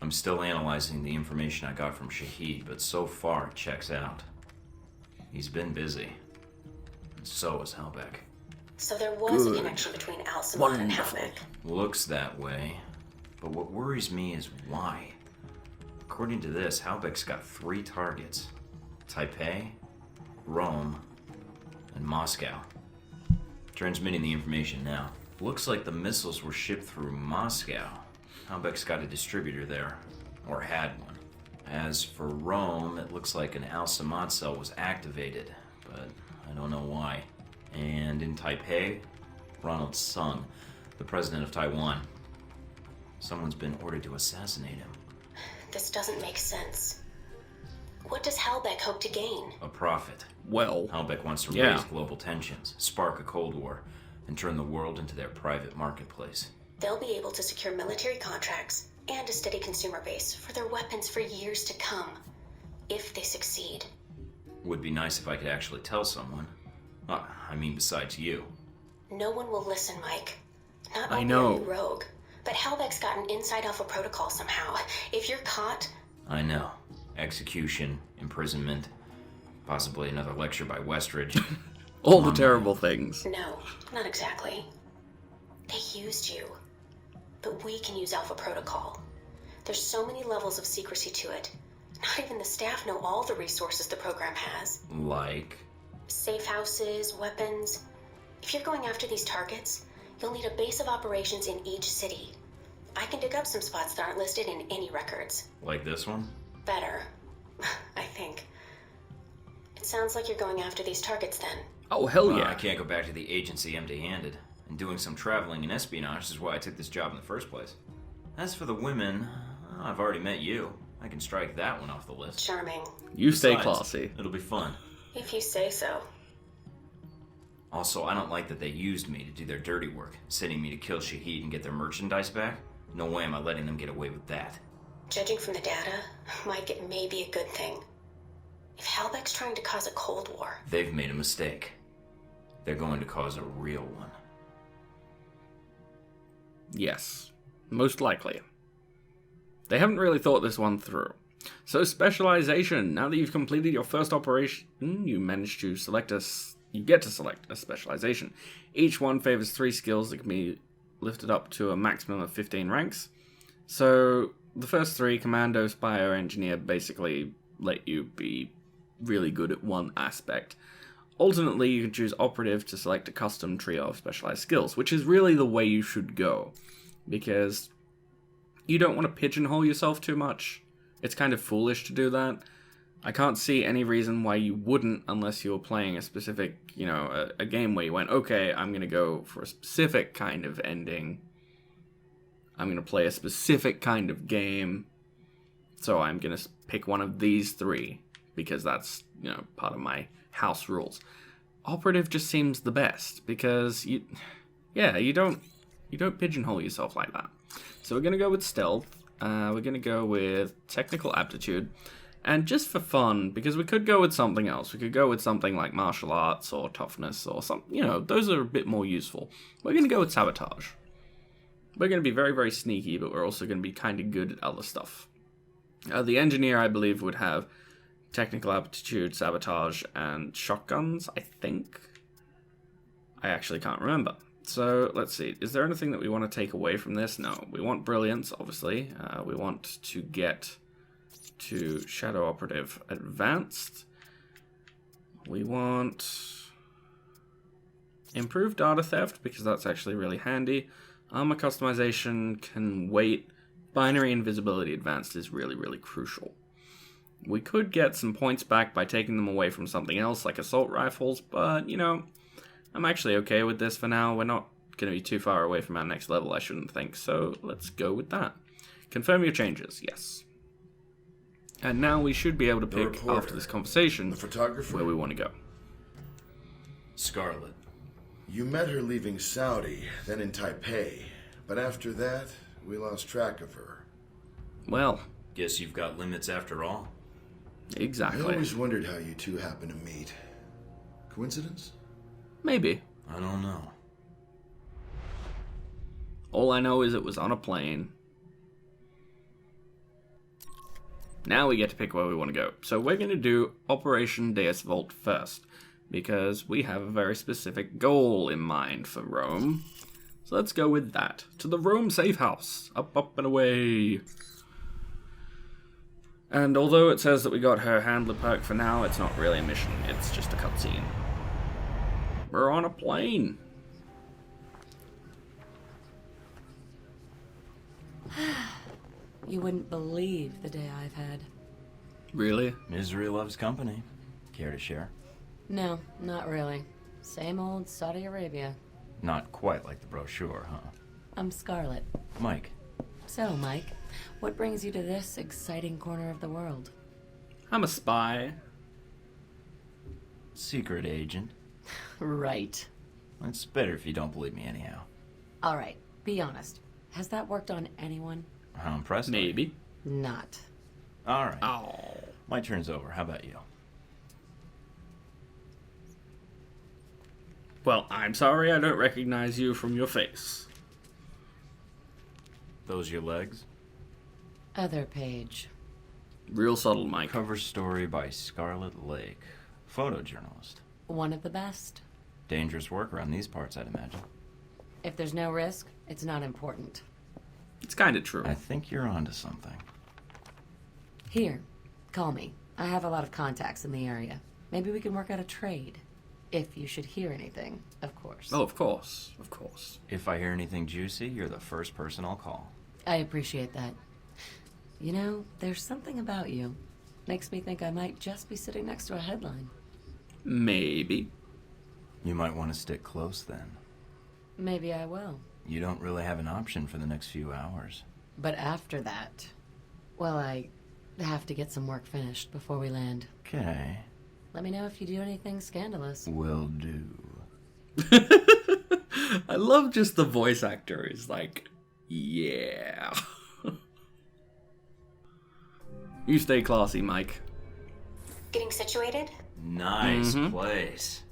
I'm still analyzing the information I got from Shahid, but so far it checks out. He's been busy. And so is Halbech. So there was a connection between Alcemon and Halbech. Looks that way. But what worries me is why. According to this, Halbech's got 3 targets. Taipei, Rome, and Moscow. Transmitting the information now. Looks like the missiles were shipped through Moscow. Halbech's got a distributor there, or had one. As for Rome, it looks like an Al-Samad cell was activated, but I don't know why. And in Taipei, Ronald Sung, the president of Taiwan. Someone's been ordered to assassinate him. This doesn't make sense. What does Halbech hope to gain? A profit. Well, Halbech wants to raise global tensions, spark a Cold War, and turn the world into their private marketplace. They'll be able to secure military contracts and a steady consumer base for their weapons for years to come, if they succeed. Would be nice if I could actually tell someone. I mean, besides you. No one will listen, Mike. Not I only know. are you rogue, but Halbech's got an inside alpha protocol somehow. If you're caught... I know. Execution, imprisonment, possibly another lecture by Westridge. all the terrible things. No, not exactly. They used you. But we can use Alpha Protocol. There's so many levels of secrecy to it. Not even the staff know all the resources the program has. Like? Safe houses, weapons. If you're going after these targets, you'll need a base of operations in each city. I can dig up some spots that aren't listed in any records. Like this one? Better, I think. It sounds like you're going after these targets then. Oh, hell Well, yeah. I can't go back to the agency empty-handed. And doing some traveling in espionage is why I took this job in the first place. As for the women, I've already met you. I can strike that one off the list. Charming. You stay Besides, classy. It'll be fun. If you say so. Also, I don't like that they used me to do their dirty work, sending me to kill Shahid and get their merchandise back. No way am I letting them get away with that. Judging from the data, Mike, it may be a good thing. If Halbech's trying to cause a Cold War... They've made a mistake. They're going to cause a real one. Yes, most likely. They haven't really thought this one through. So specialization. Now that you've completed your first operation, you manage to select you get to select a specialization. Each one favors 3 skills that can be lifted up to a maximum of 15 ranks. So the first 3, Commando, Spy, or Engineer, basically let you be really good at one aspect. Alternately, you can choose Operative to select a custom trio of specialized skills, which is really the way you should go, because you don't want to pigeonhole yourself too much. It's kind of foolish to do that. I can't see any reason why you wouldn't, unless you were playing a specific, a game where you went, okay, I'm going to go for a specific kind of ending. I'm going to play a specific kind of game. So I'm going to pick one of these 3, because that's, part of my house rules. Operative just seems the best, because you don't pigeonhole yourself like that. So we're going to go with Stealth. We're going to go with Technical Aptitude. And just for fun, because we could go with something else. We could go with something like Martial Arts or Toughness or something. Those are a bit more useful. We're going to go with Sabotage. We're going to be very, very sneaky, but we're also going to be kind of good at other stuff. The Engineer, I believe, would have Technical Aptitude, Sabotage, and Shotguns, I think. I actually can't remember. So, let's see. Is there anything that we want to take away from this? No. We want Brilliance, obviously. We want to get to Shadow Operative Advanced. We want Improved Data Theft, because that's actually really handy. Armor Customization can wait. Binary Invisibility Advanced is really, really crucial. We could get some points back by taking them away from something else, like Assault Rifles, but, I'm actually okay with this for now. We're not going to be too far away from our next level, I shouldn't think, so let's go with that. Confirm your changes, yes. And now we should be able to pick, after this conversation, the photographer, where we want to go. Scarlett. You met her leaving Saudi, then in Taipei, but after that, we lost track of her. Well, Guess you've got limits after all. exactly. I always wondered how you two happened to meet. Coincidence? Maybe. I don't know. All I know is it was on a plane. Now we get to pick where we want to go. So we're going to do Operation Deus Vault first, because we have a very specific goal in mind for Rome. So let's go with that. To the Rome safe house. Up, up, and away. And although it says that we got her handler perk for now, it's not really a mission. It's just a cutscene. We're on a plane. You wouldn't believe the day I've had. Really? Misery loves company. Care to share? No, not really. Same old Saudi Arabia. Not quite like the brochure, huh? I'm Scarlett. Mike. So, Mike, what brings you to this exciting corner of the world? I'm a spy. Secret agent. Right. It's better if you don't believe me anyhow. All right, be honest. Has that worked on anyone? How impressed are you? Maybe. Not. All right. Oh. My turn's over. How about you? Well, I'm sorry I don't recognize you from your face. Those your legs? Other page. Real subtle, Mike. Cover story by Scarlett Lake. Photojournalist. One of the best. Dangerous work around these parts, I'd imagine. If there's no risk, it's not important. It's kind of true. I think you're onto something. Here, call me. I have a lot of contacts in the area. Maybe we can work out a trade. If you should hear anything, of course. Oh, of course. Of course. If I hear anything juicy, you're the first person I'll call. I appreciate that. You know, there's something about you. Makes me think I might just be sitting next to a headline. Maybe. You might want to stick close then. Maybe I will. You don't really have an option for the next few hours. But after that, well, I have to get some work finished before we land. Okay. Let me know if you do anything scandalous. Will do. I love just the voice actor is like, yeah. You stay classy, Mike. Getting situated? Nice place.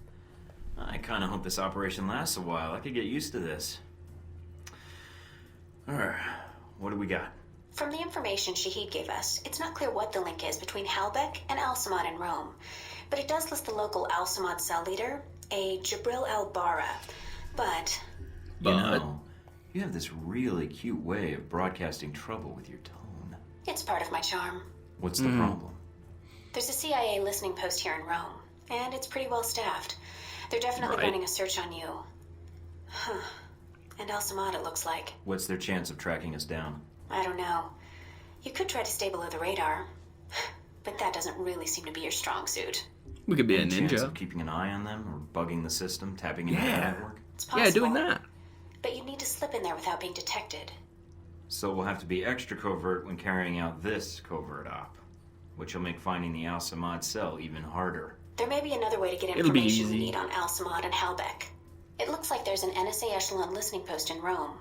I kind of hope this operation lasts a while. I could get used to this. Alright, what do we got? From the information Shahid gave us, it's not clear what the link is between Halbech and Al-Samad in Rome. But it does list the local Al-Samad cell leader, a Jibril al-Bara. But You know, you have this really cute way of broadcasting trouble with your tone. it's part of my charm. What's the problem? There's a CIA listening post here in Rome, and it's pretty well staffed. They're definitely Right. running a search on you. Huh. And Al-Samad, it looks like. What's their chance of tracking us down? I don't know. You could try to stay below the radar, but that doesn't really seem to be your strong suit. We could be a Any chance ninja. of keeping an eye on them or bugging the system, tapping into the Yeah. network? It's possible. Yeah, doing that. But you'd need to slip in there without being detected. So we'll have to be extra covert when carrying out this covert op, which will make finding the Al-Samad cell even harder. There may be another way to get It'll be information we easy. need on Al-Samad and Halbech. It looks like there's an NSA echelon listening post in Rome.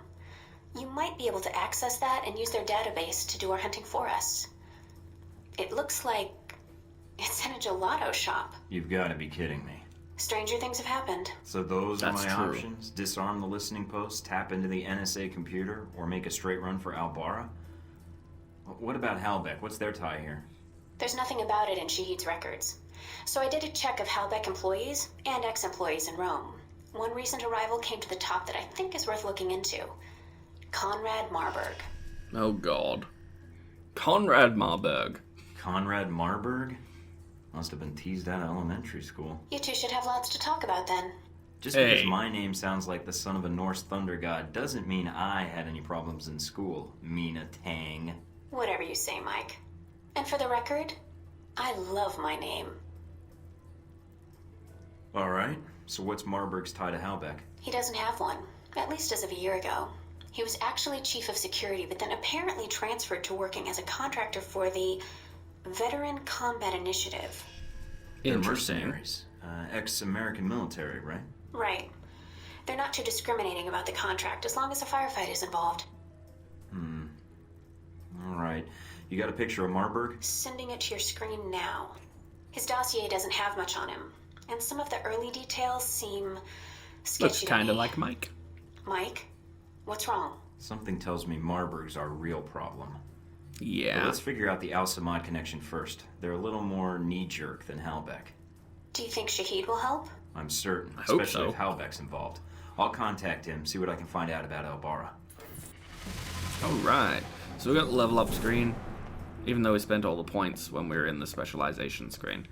You might be able to access that and use their database to do our hunting for us. It looks like it's in a gelato shop. You've got to be kidding me. Stranger things have happened. So those are That's my true. options? Disarm the listening post, tap into the NSA computer, or make a straight run for Al-Bara? What about Halbech? What's their tie here? There's nothing about it in Shahid's records. So I did a check of Halbech employees and ex-employees in Rome. One recent arrival came to the top that I think is worth looking into. Conrad Marburg. Oh, God. Conrad Marburg. Conrad Marburg? Must have been teased out of elementary school. You two should have lots to talk about then. Just Hey. because my name sounds like the son of a Norse thunder god doesn't mean I had any problems in school, Mina Tang. Whatever you say, Mike. And for the record, I love my name. Alright, so what's Marburg's tie to Halbech? He doesn't have one, at least as of a year ago. He was actually chief of security, but then apparently transferred to working as a contractor for the Veteran Combat Initiative. They're Interesting. mercenaries. Ex-American military, right? Right. They're not too discriminating about the contract as long as a firefight is involved. Alright. You got a picture of Marburg? Sending it to your screen now. His dossier doesn't have much on him, and some of the early details seem sketchy Looks to kind of me. like Mike. Mike, what's wrong? Something tells me Marburg's our real problem. But Yeah. let's figure out the Al-Samad connection first. They're a little more knee-jerk than Halbech. Do you think Shahid will help? I'm certain, hope especially so. if Halbech's involved. I'll contact him, see what I can find out about El-Bara. Alright. So we got the level up screen, even though we spent all the points when we were in the specialization screen.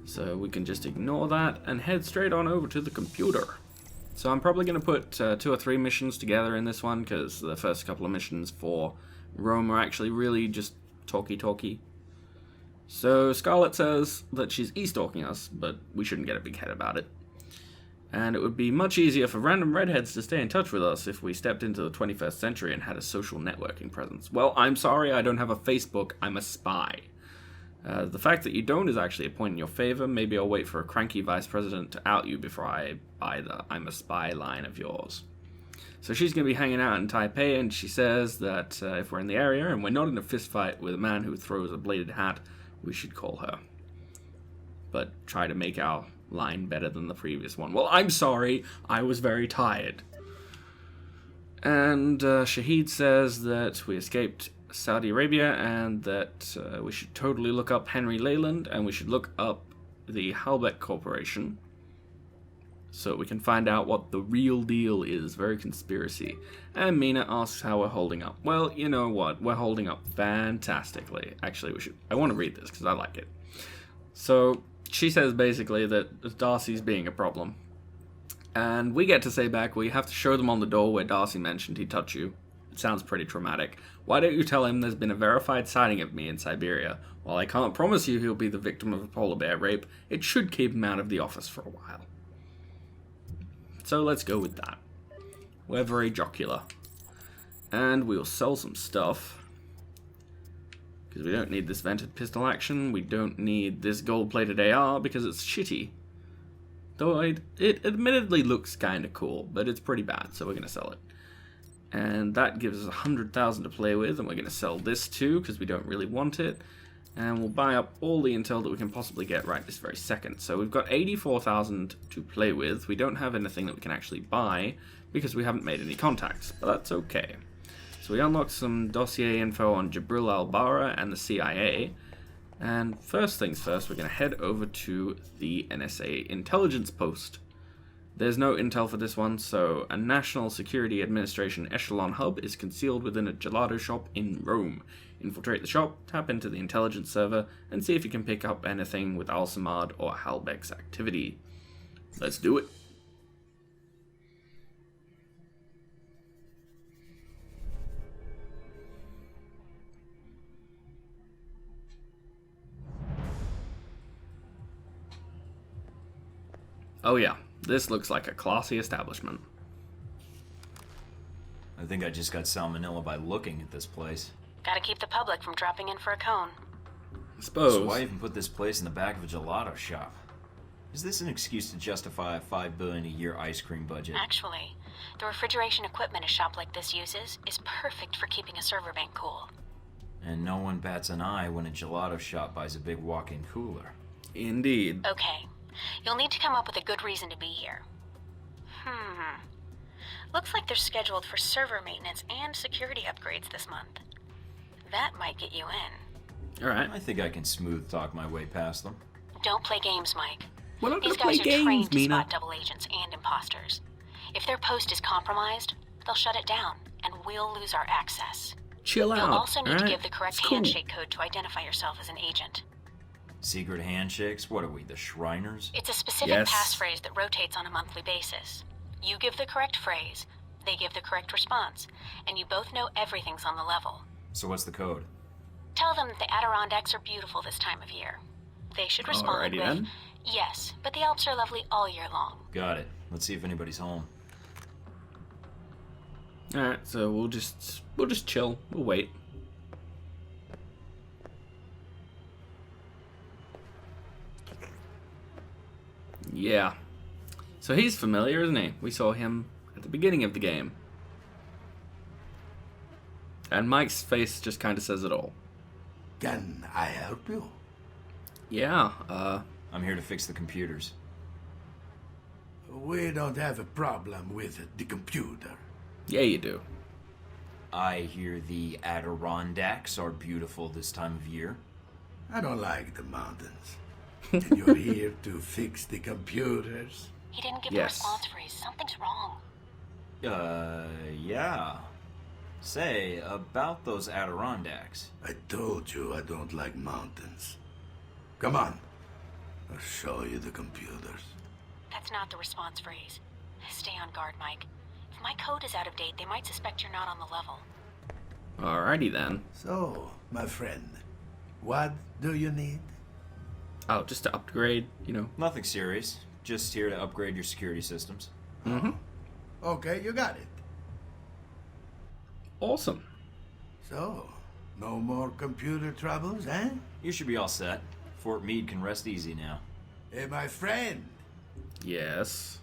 So we can just ignore that and head straight on over to the computer. So I'm probably going to put 2 or 3 missions together in this one, because the first couple of missions for Rome are actually really just talky. So Scarlett says that she's e-stalking us, but we shouldn't get a big head about it. And it would be much easier for random redheads to stay in touch with us if we stepped into the 21st century and had a social networking presence. Well, I'm sorry, I don't have a Facebook, I'm a spy. The fact that you don't is actually a point in your favor. Maybe I'll wait for a cranky vice president to out you before I buy the "I'm a spy" line of yours. So she's going to be hanging out in Taipei, and she says that if we're in the area and we're not in a fist fight with a man who throws a bladed hat, we should call her. But try to make our line better than the previous one. Well, I'm sorry, I was very tired. And Shahid says that we escaped Saudi Arabia and that we should totally look up Henry Leyland and we should look up the Halbech Corporation so we can find out what the real deal is. Very conspiracy. And Mina asks how we're holding up. Well, you know what? We're holding up fantastically. Actually, I want to read this because I like it. So she says basically that Darcy's being a problem. And we get to say back, we have to show them on the door where Darcy mentioned he'd touch you. It sounds pretty traumatic. Why don't you tell him there's been a verified sighting of me in Siberia? While I can't promise you he'll be the victim of a polar bear rape, it should keep him out of the office for a while. So let's go with that. We're very jocular. And we'll sell some stuff. Because we don't need this vented pistol action. We don't need this gold-plated AR because it's shitty. Though it admittedly looks kind of cool, but it's pretty bad, so we're going to sell it. And that gives us 100,000 to play with, and we're going to sell this too, because we don't really want it. And we'll buy up all the intel that we can possibly get right this very second. So we've got 84,000 to play with. We don't have anything that we can actually buy, because we haven't made any contacts, but that's okay. So we unlocked some dossier info on Jabril al-Bara and the CIA. And first things first, we're going to head over to the NSA intelligence post. There's no intel for this one, so a National Security Administration echelon hub is concealed within a gelato shop in Rome. Infiltrate the shop, tap into the intelligence server, and see if you can pick up anything with Al-Samad or Halbech's activity. Let's do it. Oh yeah, this looks like a classy establishment. I think I just got salmonella by looking at this place. Gotta keep the public from dropping in for a cone. I suppose. So why even put this place in the back of a gelato shop? Is this an excuse to justify a $5 billion a year ice cream budget? Actually, the refrigeration equipment a shop like this uses is perfect for keeping a server bank cool. And no one bats an eye when a gelato shop buys a big walk-in cooler. Indeed. Okay, you'll need to come up with a good reason to be here. Looks like they're scheduled for server maintenance and security upgrades this month. That might get you in. Alright. I think I can smooth talk my way past them. Don't play games, Mike. We're not These gonna guys play are games, trained to Mina. spot double agents and imposters. If their post is compromised, they'll shut it down, and we'll lose our access. Chill out. You'll also need to alright? give the correct It's cool. handshake code to identify yourself as an agent. Secret handshakes? What are we, the Shriners? It's a specific Yes. passphrase that rotates on a monthly basis. You give the correct phrase, they give the correct response, and you both know everything's on the level. So what's the code? Tell them that the Adirondacks are beautiful this time of year. They should respond Alrighty with, then. yes, but the Alps are lovely all year long. Got it. Let's see if anybody's home. Alright, so we'll just chill. We'll wait. Yeah. So he's familiar, isn't he? We saw him at the beginning of the game. And Mike's face just kind of says it all. Can I help you? Yeah, I'm here to fix the computers. We don't have a problem with the computer. yeah you do. I hear the Adirondacks are beautiful this time of year. I don't like the mountains. And you're here to fix the computers? He didn't give Yes. a response phrase. Something's wrong. Yeah. Say, about those Adirondacks. I told you I don't like mountains. Come on. I'll show you the computers. That's not the response phrase. Stay on guard, Mike. If my code is out of date, they might suspect you're not on the level. Alrighty then. So, my friend, what do you need? Oh, just to upgrade, you know. Nothing serious. Just here to upgrade your security systems. Mm-hmm. Okay, you got it. Awesome. So, no more computer troubles, eh? You should be all set. Fort Meade can rest easy now. Hey, my friend. Yes.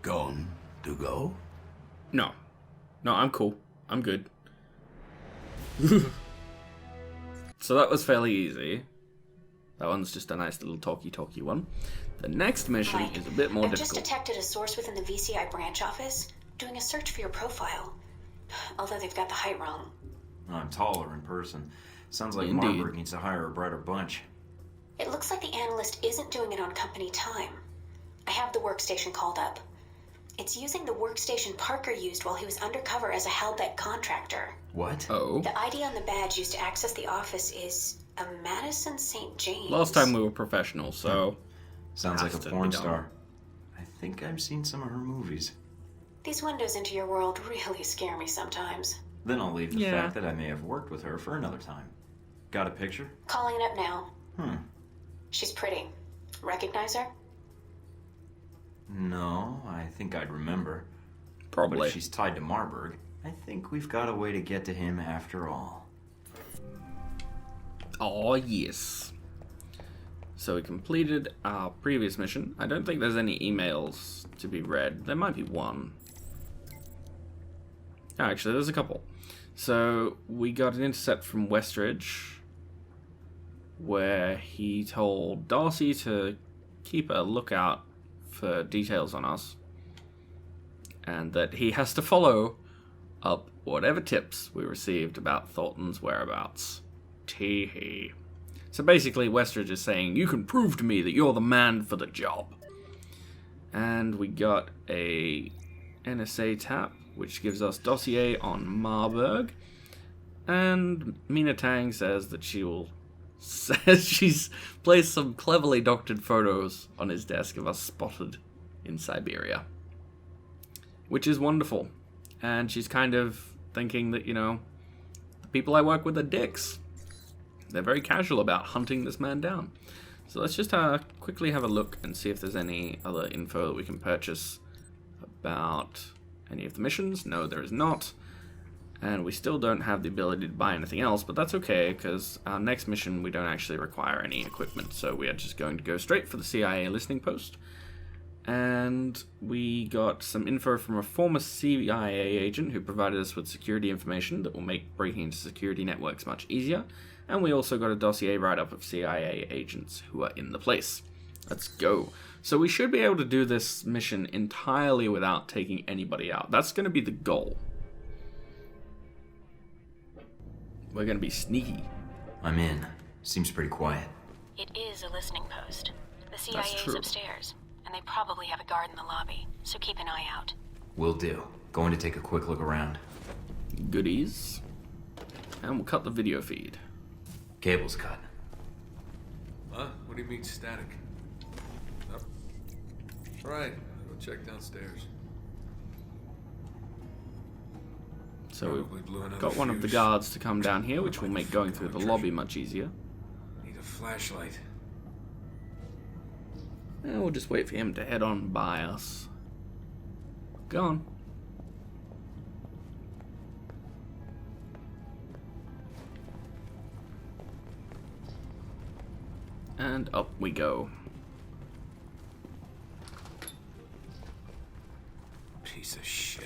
Gone to go? No. No, I'm cool. I'm good. So that was fairly easy. That one's just a nice little talky one. The next mission Mike, is a bit more I've just difficult. detected a source within the VCI branch office doing a search for your profile. Although they've got the height wrong. I'm taller in person. Sounds like Indeed. Marburg needs to hire a brighter bunch. It looks like the analyst isn't doing it on company time. I have the workstation called up. It's using the workstation Parker used while he was undercover as a Halbech contractor. What? Oh. The ID on the badge used to access the office is a Madison St. James. Last time we were professionals, so... Sounds like Has a to porn be done. star. I think I've seen some of her movies. These windows into your world really scare me sometimes. Then I'll leave the Yeah. fact that I may have worked with her for another time. Got a picture? Calling it up now. Hmm. She's pretty. Recognize her? No, I think I'd remember. But Probably. if she's tied to Marburg, I think we've got a way to get to him after all. Oh, yes. So we completed our previous mission. I don't think there's any emails to be read. There might be one. Oh, actually, there's a couple. So we got an intercept from Westridge where he told Darcy to keep a lookout for details on us and that he has to follow up whatever tips we received about Thornton's whereabouts. Tee-hee. So basically, Westridge is saying, you can prove to me that you're the man for the job. And we got a NSA tap, which gives us dossier on Marburg. And Mina Tang says that she's placed some cleverly doctored photos on his desk of us spotted in Siberia. Which is wonderful. And she's kind of thinking that, the people I work with are dicks. They're very casual about hunting this man down. So let's just quickly have a look and see if there's any other info that we can purchase about any of the missions. No, there is not. And we still don't have the ability to buy anything else, but that's okay, because our next mission we don't actually require any equipment, so we are just going to go straight for the CIA listening post. And we got some info from a former CIA agent who provided us with security information that will make breaking into security networks much easier. And we also got a dossier write-up of CIA agents who are in the place. Let's go. So we should be able to do this mission entirely without taking anybody out. That's going to be the goal. We're going to be sneaky. I'm in. Seems pretty quiet. It is a listening post. The That's CIA's true. upstairs, and they probably have a guard in the lobby, so keep an eye out. Will do. Going to take a quick look around. Goodies. And we'll cut the video feed. Cable's cut. Huh? What do you mean static? Up. All right, I'll go check downstairs. So Probably we've blew another got one of the fuse. guards to come down here, which will make going through the lobby much easier. Need a flashlight. And we'll just wait for him to head on by us. Go on. And up we go. Piece of shit.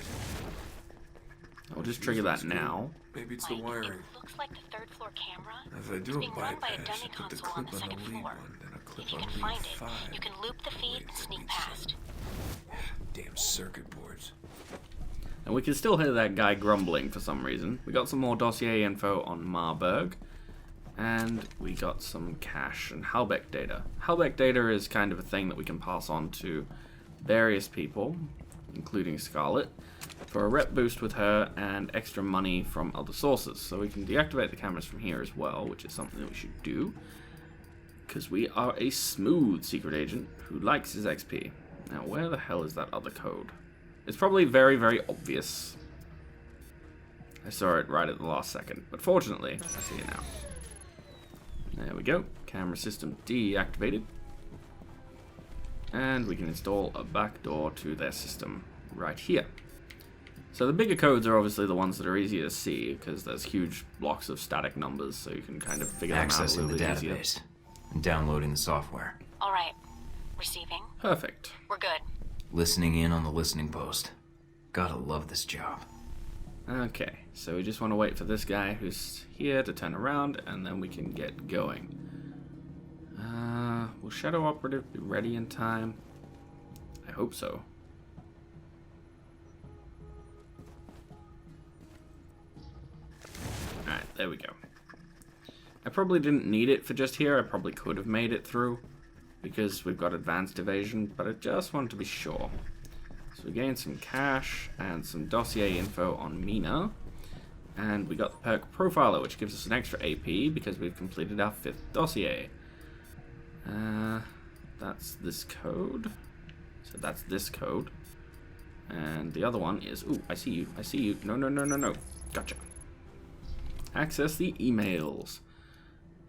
I'll just trigger that now. Maybe it's the Mike, wiring. it looks like the third floor camera. If I It's do a being run by a bypass, dummy I put the console on clip the on the second lead floor. one, then a clip If you on can lead find it, 5. you can loop the feed Wait, and that sneak means past. Damn circuit boards. And we can still hear that guy grumbling for some reason. We got some more dossier info on Marburg. And we got some cash and Halbech data. Halbech data is kind of a thing that we can pass on to various people, including Scarlett, for a rep boost with her and extra money from other sources. So we can deactivate the cameras from here as well, which is something that we should do, because we are a smooth secret agent who likes his XP. Now, where the hell is that other code? It's probably very, very obvious. I saw it right at the last second, but fortunately, I see it now. There we go. Camera system deactivated. And we can install a backdoor to their system right here. So the bigger codes are obviously the ones that are easier to see, because there's huge blocks of static numbers, so you can kind of figure them out a Accessing little the bit easier. database and downloading the software. All right. Receiving. Perfect. We're good. Listening in on the listening post. Gotta love this job. Okay, so we just want to wait for this guy who's here to turn around, and then we can get going. Will Shadow Operative be ready in time? I hope so. Alright, there we go. I probably didn't need it for just here. I probably could have made it through, because we've got advanced evasion, but I just wanted to be sure. So we gained some cash and some dossier info on Mina. And we got the perk profiler, which gives us an extra AP because we've completed our 5th dossier. That's this code. So that's this code. And the other one is... Ooh, I see you. I see you. No, no, no, no, no. Gotcha. Access the emails.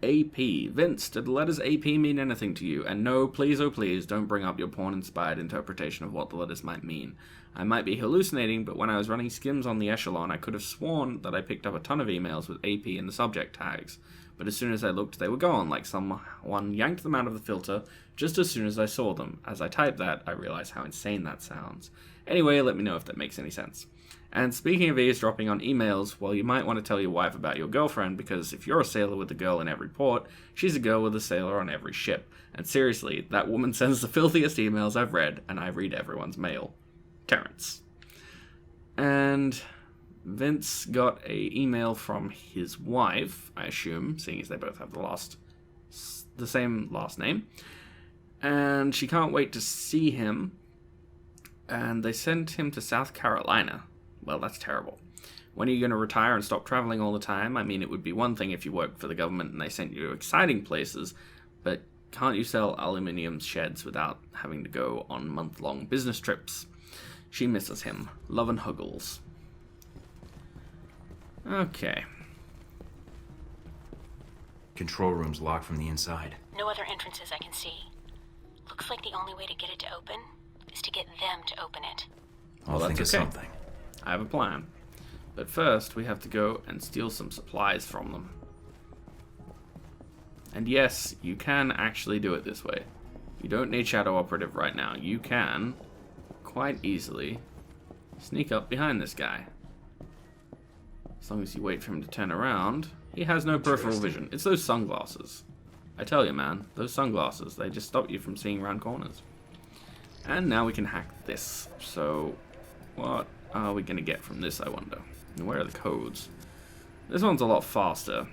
AP. Vince, did the letters AP mean anything to you? And no, please, oh please, don't bring up your porn-inspired interpretation of what the letters might mean. I might be hallucinating, but when I was running skims on the echelon, I could have sworn that I picked up a ton of emails with AP in the subject tags. But as soon as I looked, they were gone, like someone yanked them out of the filter just as soon as I saw them. As I typed that, I realized how insane that sounds. Anyway, let me know if that makes any sense. And speaking of eavesdropping on emails, well, you might want to tell your wife about your girlfriend, because if you're a sailor with a girl in every port, she's a girl with a sailor on every ship. And seriously, that woman sends the filthiest emails I've read, and I read everyone's mail. Terrence. And Vince got a email from his wife, I assume, seeing as they both have the same last name. And she can't wait to see him. And they sent him to South Carolina. Well, that's terrible. When are you going to retire and stop traveling all the time? I mean, it would be one thing if you worked for the government and they sent you to exciting places, but can't you sell aluminium sheds without having to go on month-long business trips? She misses him. Love and huggles. Okay. Control room's locked from the inside. No other entrances I can see. Looks like the only way to get it to open is to get them to open it. I'll think of something. I have a plan. But first, we have to go and steal some supplies from them. And yes, you can actually do it this way. You don't need Shadow Operative right now. You can, quite easily, sneak up behind this guy. As long as you wait for him to turn around. He has no peripheral vision. It's those sunglasses. I tell you, man, those sunglasses, they just stop you from seeing around corners. And now we can hack this. So, what are we going to get from this, I wonder? And where are the codes? This one's a lot faster.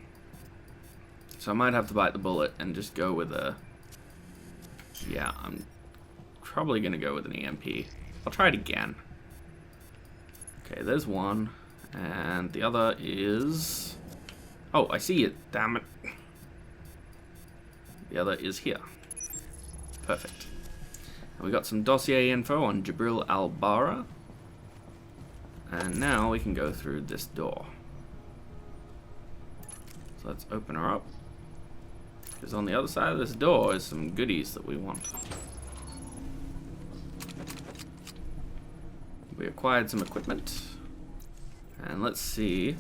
So I might have to bite the bullet and just go with a... Yeah, I'm probably going to go with an EMP. I'll try it again. Okay, there's one. And the other is... Oh, I see it. Damn it. The other is here. Perfect. And we got some dossier info on Jabril Al-Bara. And now we can go through this door. So let's open her up. Because on the other side of this door is some goodies that we want. We acquired some equipment. And let's see.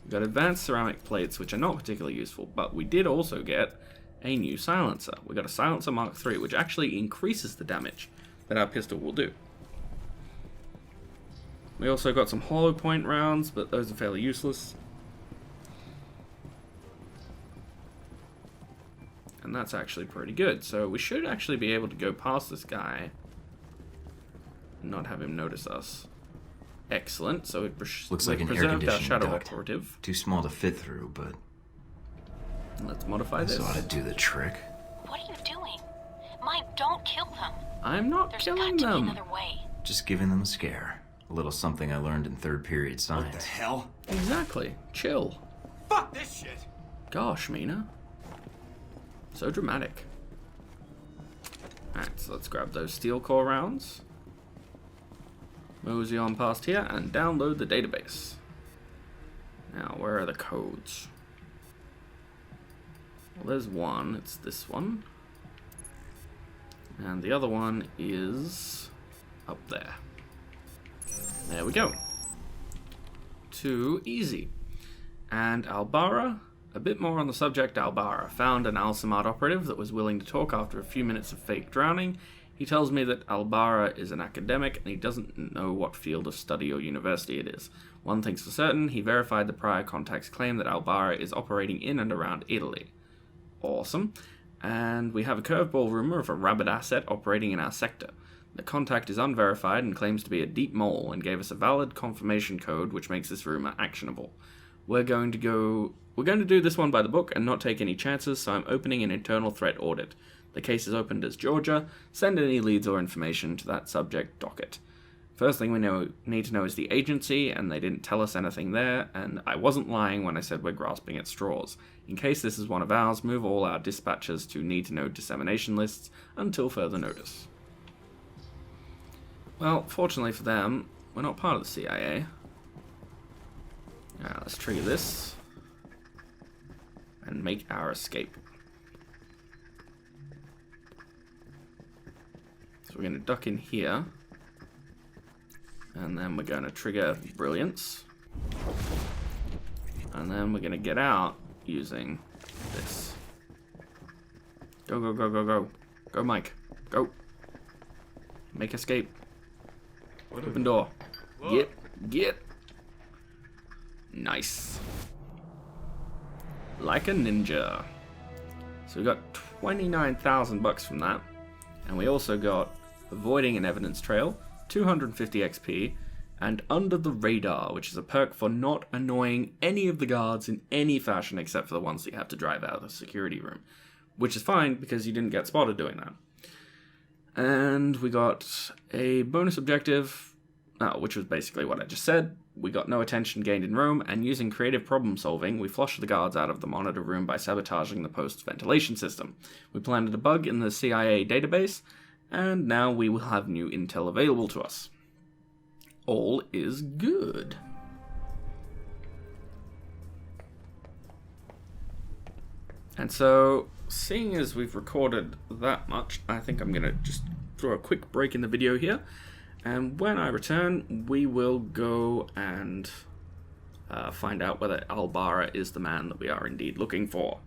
We got advanced ceramic plates, which are not particularly useful, but we did also get a new silencer. We got a silencer Mark III, which actually increases the damage that our pistol will do. We also got some hollow point rounds, but those are fairly useless. And that's actually pretty good. So we should actually be able to go past this guy and not have him notice us. Excellent. So it Looks like an preserved our air-conditioning shadow duct. operative. Too small to fit through, but Let's modify this this. ought to do the trick. What are you doing? Mike, don't kill them. I'm not There's killing got to be them. another way. Just giving them a scare. A little something I learned in third period science. What the hell? Exactly. Chill. Fuck this shit! Gosh, Mina. So dramatic. Alright, so let's grab those steel core rounds. Mosey on past here and download the database. Now, where are the codes? Well, there's one. It's this one. And the other one is up there. There we go. Too easy. And Albara, a bit more on the subject. Albara found an Al-Samad operative that was willing to talk after a few minutes of fake drowning. He tells me that Albara is an academic and he doesn't know what field of study or university it is. One thing's for certain, he verified the prior contact's claim that Albara is operating in and around Italy. Awesome. And we have a curveball rumor of a rabid asset operating in our sector. The contact is unverified and claims to be a deep mole and gave us a valid confirmation code which makes this rumor actionable. We're going to do this one by the book and not take any chances, so I'm opening an internal threat audit. The case is opened as Georgia. Send any leads or information to that subject docket. First thing we need to know is the agency, and they didn't tell us anything there, and I wasn't lying when I said we're grasping at straws. In case this is one of ours, move all our dispatchers to need-to-know dissemination lists until further notice. Well, fortunately for them, we're not part of the CIA. Let's trigger this and make our escape. So we're going to duck in here, and then we're going to trigger Brilliance, and then we're going to get out using this. Go, go, go, go, go. Go, Mike. Go. Make escape. Open door. Get. Nice. Like a ninja. So we got 29,000 bucks from that. And we also got avoiding an evidence trail, 250 XP, and under the radar, which is a perk for not annoying any of the guards in any fashion except for the ones that you have to drive out of the security room. Which is fine because you didn't get spotted doing that. And we got a bonus objective, which was basically what I just said. We got no attention gained in Rome, and using creative problem solving, we flushed the guards out of the monitor room by sabotaging the post's ventilation system. We planted a bug in the CIA database, and now we will have new intel available to us. All is good. And so, seeing as we've recorded that much, I think I'm going to just throw a quick break in the video here. And when I return, we will go and find out whether Albara is the man that we are indeed looking for.